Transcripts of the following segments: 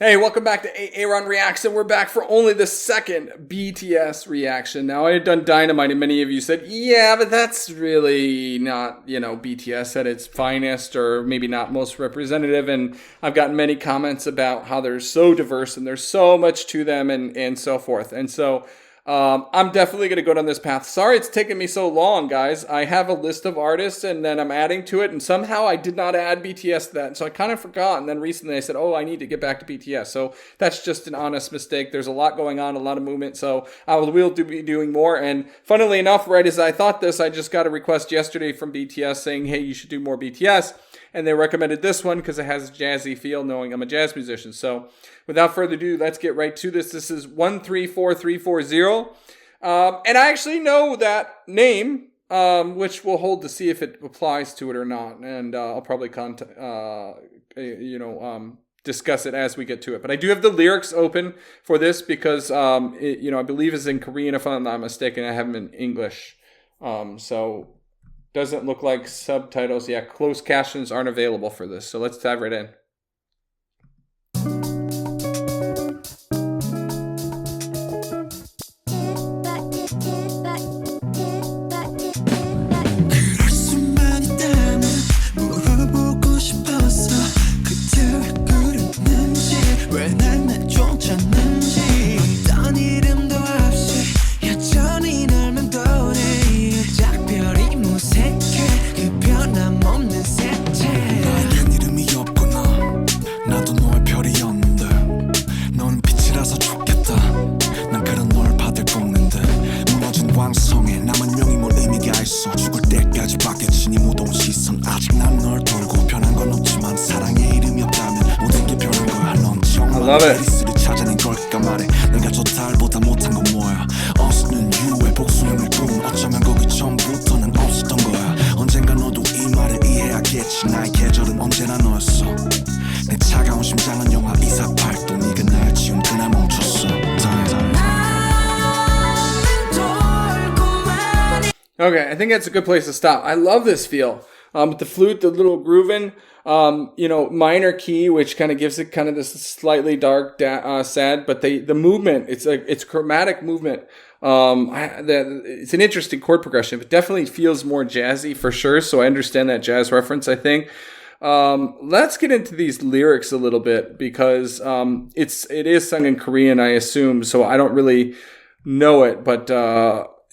Hey, welcome back to A-Aron Reaction. We're back for only the second BTS reaction. Now, I had done Dynamite, and many of you said, yeah, but that's really not, BTS at its finest, or maybe not most representative. And I've gotten many comments about how they're so diverse and there's so much to them and so forth. And so I'm definitely going to go down this path. Sorry it's taken me so long, guys. I have a list of artists, and then I'm adding to it, and somehow I did not add BTS to that. And so I kind of forgot, and then recently I said, oh, I need to get back to BTS. So that's just an honest mistake. There's a lot going on, a lot of movement, so I will be doing more. And funnily enough, right as I thought this, I just got a request yesterday from BTS saying, hey, you should do more BTS. And they recommended this one because it has a jazzy feel, knowing I'm a jazz musician. So without further ado, let's get right to this. This is 134340. And I actually know that name, which we'll hold to see if it applies to it or not. And I'll probably discuss it as we get to it. But I do have the lyrics open for this because, I believe it's in Korean, if I'm not mistaken. I have them in English. So doesn't look like subtitles. Yeah, closed captions aren't available for this. So let's dive right in. Love it. Okay, I think that's a good place to stop. I love this feel. With the flute, the little grooving, minor key, which kind of gives it kind of this slightly dark, sad, but the movement, it's chromatic movement. It's an interesting chord progression. It definitely feels more jazzy for sure. So I understand that jazz reference, I think. Let's get into these lyrics a little bit because, it is sung in Korean, I assume. So I don't really know it, but,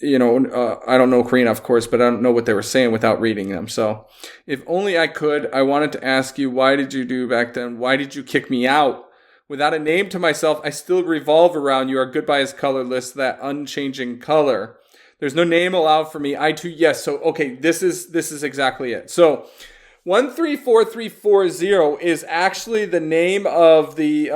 I don't know Korean, of course, but I don't know what they were saying without reading them. So if only I could, I wanted to ask you, why did you do back then? Why did you kick me out? Without a name to myself, I still revolve around you. Our goodbye is colorless, that unchanging color. There's no name allowed for me. I too, yes. So, okay, this is exactly it. So 134340 is actually the name of the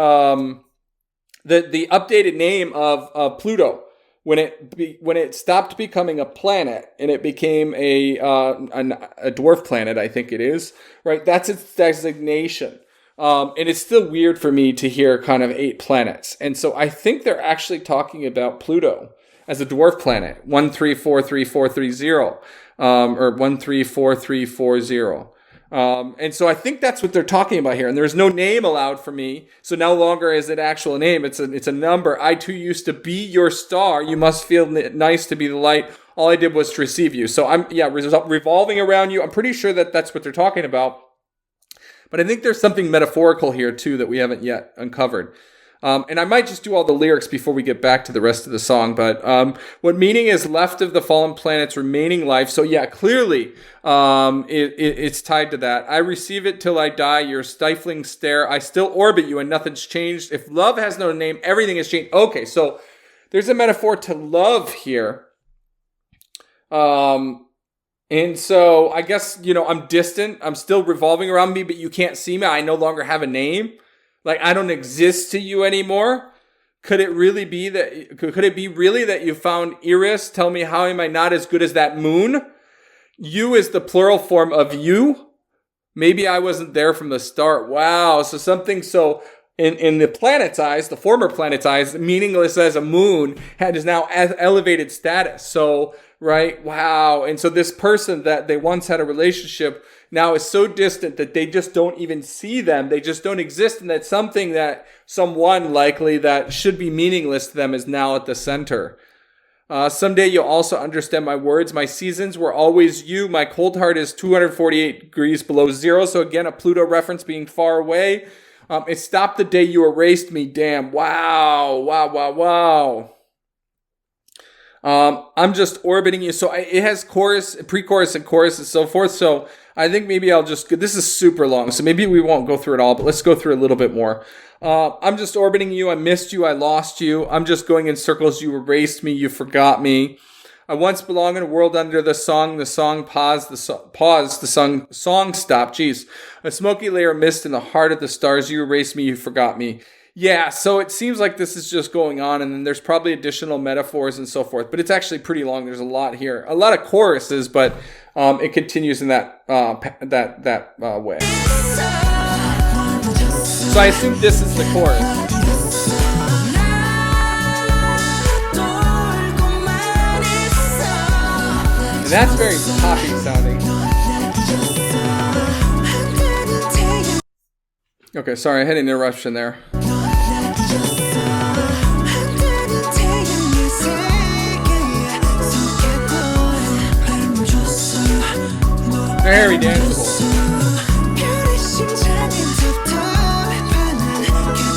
updated name of Pluto. When it stopped becoming a planet and it became a dwarf planet, I think it is, right? That's its designation. And it's still weird for me to hear kind of 8 planets. And so I think they're actually talking about Pluto as a dwarf planet, 134340, or 134340. And so I think that's what they're talking about here. And there's no name allowed for me. So no longer is it actual name. It's a number. I too used to be your star. You must feel nice to be the light. All I did was to receive you. So I'm, revolving around you. I'm pretty sure that that's what they're talking about. But I think there's something metaphorical here too that we haven't yet uncovered. And I might just do all the lyrics before we get back to the rest of the song. But what meaning is left of the fallen planet's remaining life? So yeah, clearly it's tied to that. I receive it till I die, your stifling stare. I still orbit you and nothing's changed. If love has no name, everything has changed. Okay, so there's a metaphor to love here. And so I guess, I'm distant. I'm still revolving around me, but you can't see me. I no longer have a name. Like, I don't exist to you anymore. Could it be really that you found Iris? Tell me, how am I not as good as that moon? You is the plural form of you. Maybe I wasn't there from the start. Wow. So something so in the planet's eyes, the former planet's eyes, meaningless as a moon, is now elevated status. So, right? Wow. And so this person that they once had a relationship now is so distant that they just don't even see them. They just don't exist. And that something that someone likely that should be meaningless to them is now at the center. Someday you'll also understand my words. My seasons were always you. My cold heart is 248 degrees below zero. So again, a Pluto reference being far away. It stopped the day you erased me. Damn. Wow. Wow, wow, wow. I'm just orbiting you. So it has chorus, pre-chorus, and chorus and so forth. So I think maybe I'll just, this is super long. So maybe we won't go through it all, but let's go through a little bit more. I'm just orbiting you. I missed you. I lost you. I'm just going in circles. You erased me. You forgot me. I once belonged in a world under the song paused, the song stopped. Jeez. A smoky layer of mist in the heart of the stars. You erased me. You forgot me. Yeah, so it seems like this is just going on, and then there's probably additional metaphors and so forth, but it's actually pretty long. There's a lot here. A lot of choruses, but it continues in that way. So I assume this is the chorus. And that's very poppy sounding. Okay, sorry, I had an interruption there. Very danceable.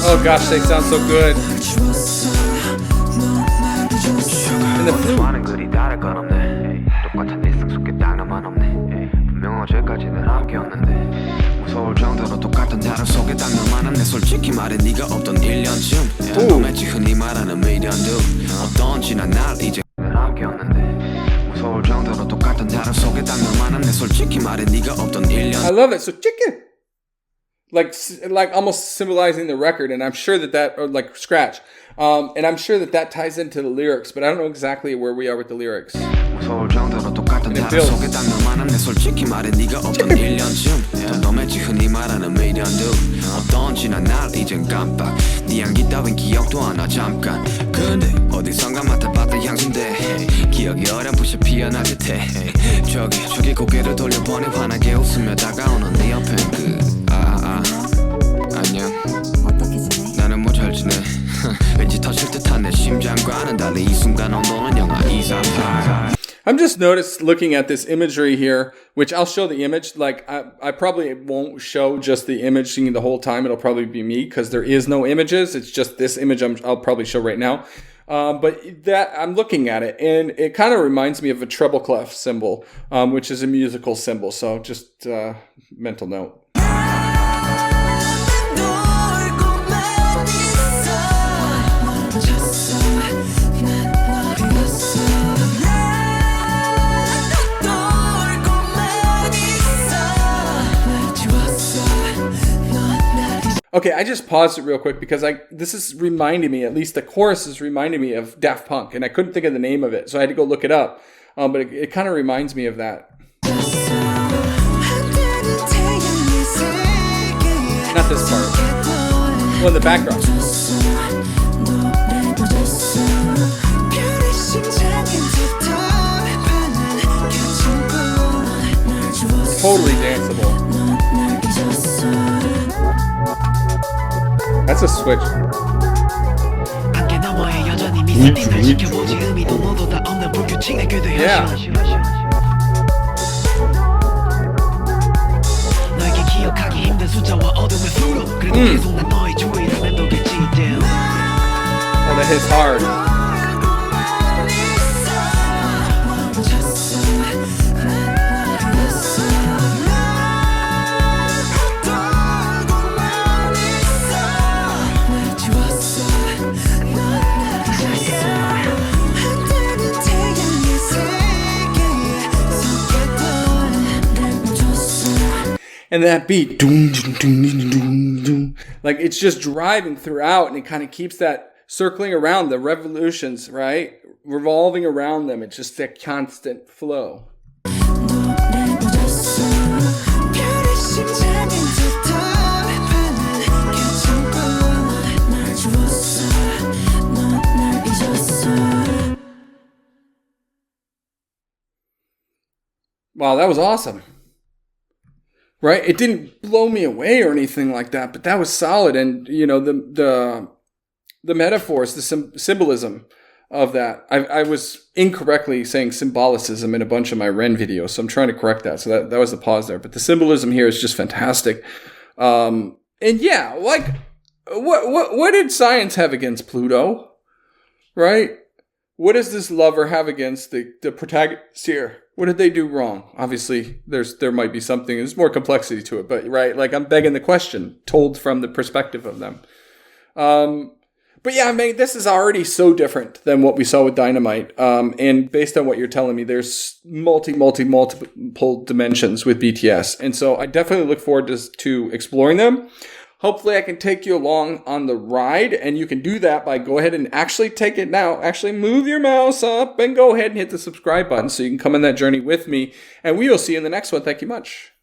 Oh gosh, they sound so good. And the flute. I love it. So chicken. Like almost symbolizing the record, and I'm sure that or like scratch, and I'm sure that ties into the lyrics, but I don't know exactly where we are with the lyrics. And it builds. 안녕 나는 뭐 잘 지내 왠지 터질 듯한 내 심장과는 달리 이 순간 온도는 영하 238 I'm just looking at this imagery here, which I'll show the image. Like I probably won't show just the image singing the whole time. It'll probably be me because there is no images. It's just this image I'll probably show right now. But that I'm looking at it, and it kind of reminds me of a treble clef symbol, which is a musical symbol. So just mental note. Okay, I just paused it real quick because this is reminding me, at least the chorus is reminding me of Daft Punk, and I couldn't think of the name of it, so I had to go look it up. But it kind of reminds me of that. Not this part. Well, in the background. Totally danceable. That's a switch. Yeah. Oh, that hits hard. And that beat, doom, doom, doom, doom, doom, doom, like it's just driving throughout, and it kind of keeps that circling around the revolutions, right? Revolving around them. It's just that constant flow. Wow, that was awesome. right? It didn't blow me away or anything like that, but that was solid. And, you know, the metaphors, the symbolism of that. I was incorrectly saying symbolicism in a bunch of my Ren videos, so I'm trying to correct that. So that was the pause there. But the symbolism here is just fantastic. And yeah, like, what did science have against Pluto? Right? What does this lover have against the protagonist here? What did they do wrong? Obviously, there might be something. There's more complexity to it, but right, like I'm begging the question, told from the perspective of them. But yeah, I mean, this is already so different than what we saw with Dynamite. And based on what you're telling me, there's multiple dimensions with BTS. And so I definitely look forward to exploring them. Hopefully I can take you along on the ride, and you can do that by go ahead and actually take it now. Actually move your mouse up and go ahead and hit the subscribe button so you can come on that journey with me. And we will see you in the next one. Thank you much.